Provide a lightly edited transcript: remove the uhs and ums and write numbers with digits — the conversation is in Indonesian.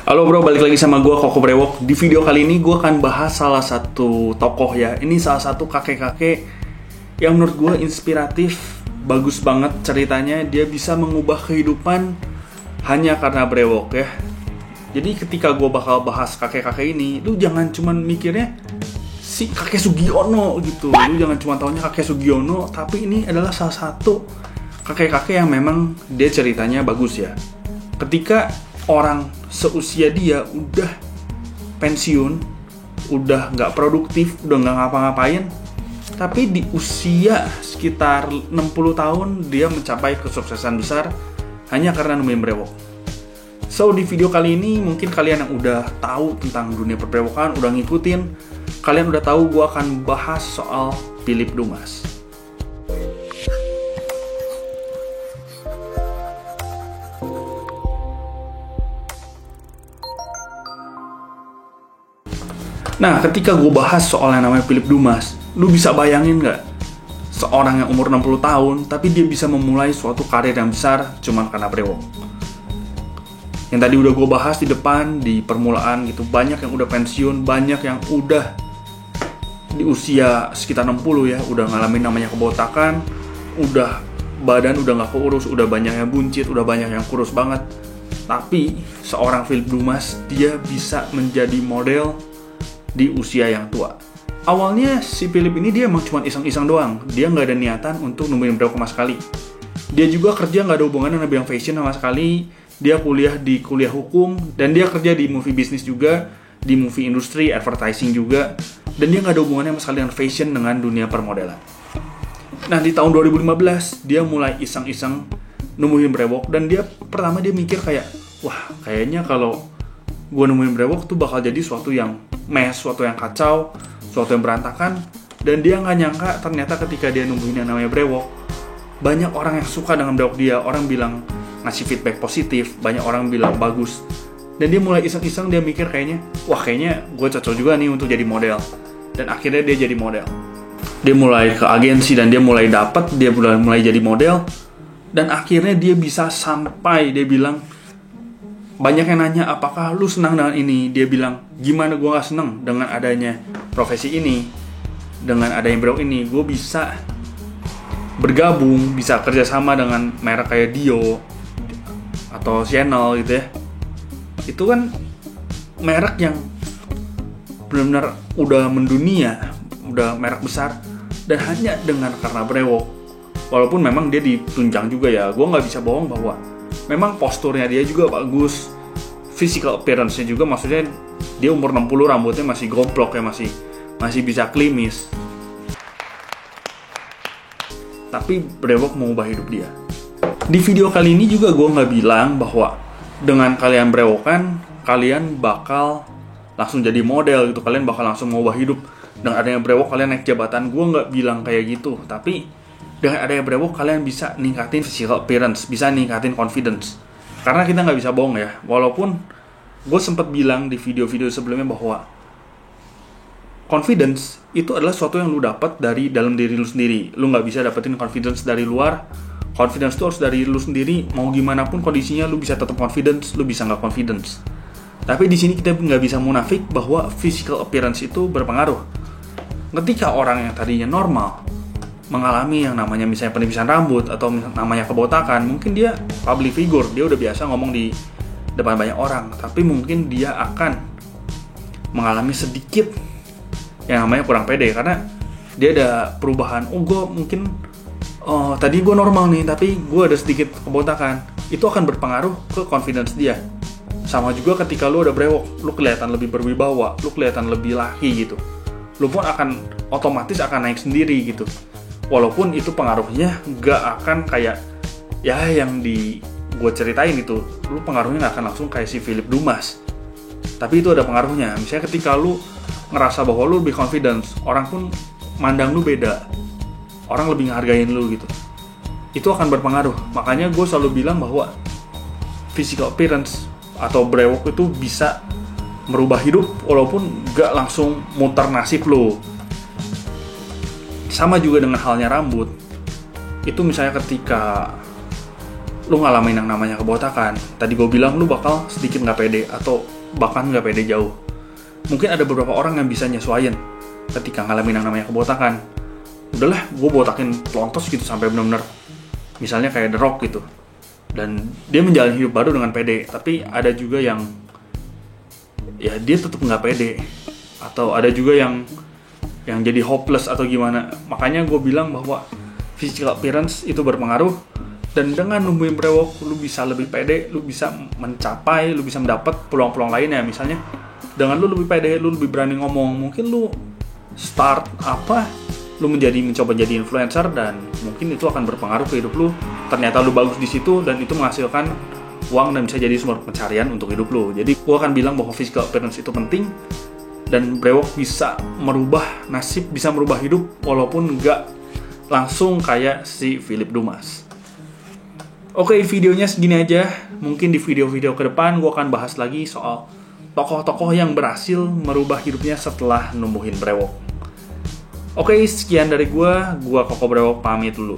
Halo bro, balik lagi sama gue Koko Brewok. Di video kali ini gue akan bahas salah satu tokoh ya. Ini salah satu kakek-kakek yang menurut gue inspiratif. Bagus banget ceritanya. Dia bisa mengubah kehidupan hanya karena brewok ya. Jadi ketika gue bakal bahas kakek-kakek ini, lu jangan cuman mikirnya si kakek Sugiono gitu. Lu jangan cuma taunya kakek Sugiono, tapi ini adalah salah satu kakek-kakek yang memang dia ceritanya bagus ya. Ketika orang seusia dia udah pensiun, udah nggak produktif, udah nggak ngapa-ngapain, tapi di usia sekitar 60 tahun dia mencapai kesuksesan besar hanya karena nemuin brewok. So di video kali ini mungkin kalian yang udah tahu tentang dunia perbrewokan, udah ngikutin, kalian udah tahu gue akan bahas soal Philip Dumas. Nah, ketika gue bahas soal yang namanya Philip Dumas, lu bisa bayangin nggak? Seorang yang umur 60 tahun, tapi dia bisa memulai suatu karir yang besar cuma karena brewok. Yang tadi udah gue bahas di depan, di permulaan gitu, banyak yang udah pensiun, banyak yang udah di usia sekitar 60 ya, udah ngalamin namanya kebotakan, udah badan udah nggak keurus, udah banyak yang buncit, udah banyak yang kurus banget. Tapi seorang Philip Dumas, dia bisa menjadi model di usia yang tua. Awalnya si Philip ini dia emang cuma iseng-iseng doang. Dia nggak ada niatan untuk nemuin brewok sama sekali. Dia juga kerja nggak ada hubungan dengan bidang fashion sama sekali. Dia kuliah di kuliah hukum dan dia kerja di movie business juga, di movie industry, advertising juga. Dan dia nggak ada hubungannya sama sekali dengan fashion, dengan dunia permodelan. Nah di tahun 2015 dia mulai iseng-iseng nemuin brewok dan dia pertama dia mikir kayak, wah kayaknya kalau gue nemuin brewok tuh bakal jadi suatu yang mess, suatu yang kacau, suatu yang berantakan. Dan dia nggak nyangka ternyata ketika dia nemuin yang namanya brewok, banyak orang yang suka dengan brewok dia. Orang bilang ngasih feedback positif, banyak orang bilang bagus. Dan dia mulai iseng-iseng, dia mikir kayaknya, wah kayaknya gue cocok juga nih untuk jadi model. Dan akhirnya dia jadi model. Dia mulai ke agensi dan dia mulai dapet, dia mulai jadi model. Dan akhirnya dia bisa sampai, dia bilang, banyak yang nanya apakah lu senang dengan ini. Dia bilang, gimana gue gak senang dengan adanya profesi ini, dengan adanya brewok ini. Gue bisa bergabung, bisa kerjasama dengan merek kayak Dio atau Chanel gitu ya. Itu kan merek yang benar-benar udah mendunia, udah merek besar. Dan hanya dengan karena brewok. Walaupun memang dia ditunjang juga ya, gue gak bisa bohong bahwa memang posturnya dia juga bagus, physical appearance-nya juga, maksudnya dia umur 60 rambutnya masih gomplok ya, masih bisa klimis. Tapi brewok mengubah hidup dia. Di video kali ini juga gue nggak bilang bahwa dengan kalian brewokan, kalian bakal langsung jadi model gitu, kalian bakal langsung mengubah hidup. Dengan adanya brewok kalian naik jabatan, gue nggak bilang kayak gitu. Tapi dengan adanya brewok kalian bisa ningkatin physical appearance, bisa ningkatin confidence. Karena kita nggak bisa bohong ya, walaupun gue sempat bilang di video-video sebelumnya bahwa confidence itu adalah sesuatu yang lu dapat dari dalam diri lu sendiri. Lu nggak bisa dapetin confidence dari luar. Confidence itu harus dari lu sendiri. Mau gimana pun kondisinya, lu bisa tetap confidence, lu bisa nggak confidence. Tapi di sini kita nggak bisa munafik bahwa physical appearance itu berpengaruh. Ketika orang yang tadinya normal mengalami yang namanya misalnya penipisan rambut atau namanya kebotakan, mungkin dia public figure, dia udah biasa ngomong di depan banyak orang, tapi mungkin dia akan mengalami sedikit yang namanya kurang pede karena dia ada perubahan. Tadi gue normal nih, tapi gue ada sedikit kebotakan. Itu akan berpengaruh ke confidence dia. Sama juga ketika lu udah brewok, lu kelihatan lebih berwibawa, lu kelihatan lebih laki gitu. Lu pun akan otomatis akan naik sendiri gitu. Walaupun itu pengaruhnya gak akan kayak ya yang di gue ceritain itu, lu pengaruhnya gak akan langsung kayak si Philip Dumas. Tapi itu ada pengaruhnya. Misalnya ketika lu ngerasa bahwa lu lebih confidence, orang pun mandang lu beda, orang lebih ngehargain lu gitu. Itu akan berpengaruh. Makanya gue selalu bilang bahwa physical appearance atau brewok itu bisa merubah hidup walaupun gak langsung muter nasib lu. Sama juga dengan halnya rambut. Itu misalnya ketika lu ngalamin yang namanya kebotakan, tadi gue bilang lu bakal sedikit nggak pede atau bahkan nggak pede jauh. Mungkin ada beberapa orang yang bisa nyesuaiin ketika ngalamin yang namanya kebotakan. Udahlah, gue botakin pelontos gitu sampai benar-benar misalnya kayak The Rock gitu. Dan dia menjalani hidup baru dengan pede. Tapi ada juga yang ya dia tetap nggak pede. Atau ada juga yang jadi hopeless atau gimana. Makanya gue bilang bahwa physical appearance itu berpengaruh. Dan dengan numbuhin brewok, lu bisa lebih pede, lu bisa mencapai, lu bisa mendapat peluang-peluang lainnya. Misalnya, dengan lu lebih pede, lu lebih berani ngomong, mungkin lu start lu mencoba jadi influencer, dan mungkin itu akan berpengaruh ke hidup lu. Ternyata lu bagus di situ, dan itu menghasilkan uang dan bisa jadi sumber pencarian untuk hidup lu. Jadi, gua akan bilang bahwa physical appearance itu penting, dan brewok bisa merubah nasib, bisa merubah hidup, walaupun nggak langsung kayak si Philip Dumas. Oke, videonya segini aja. Mungkin di video-video ke depan gue akan bahas lagi soal tokoh-tokoh yang berhasil merubah hidupnya setelah numbuhin brewok. Oke, sekian dari gue Koko Brewok pamit dulu.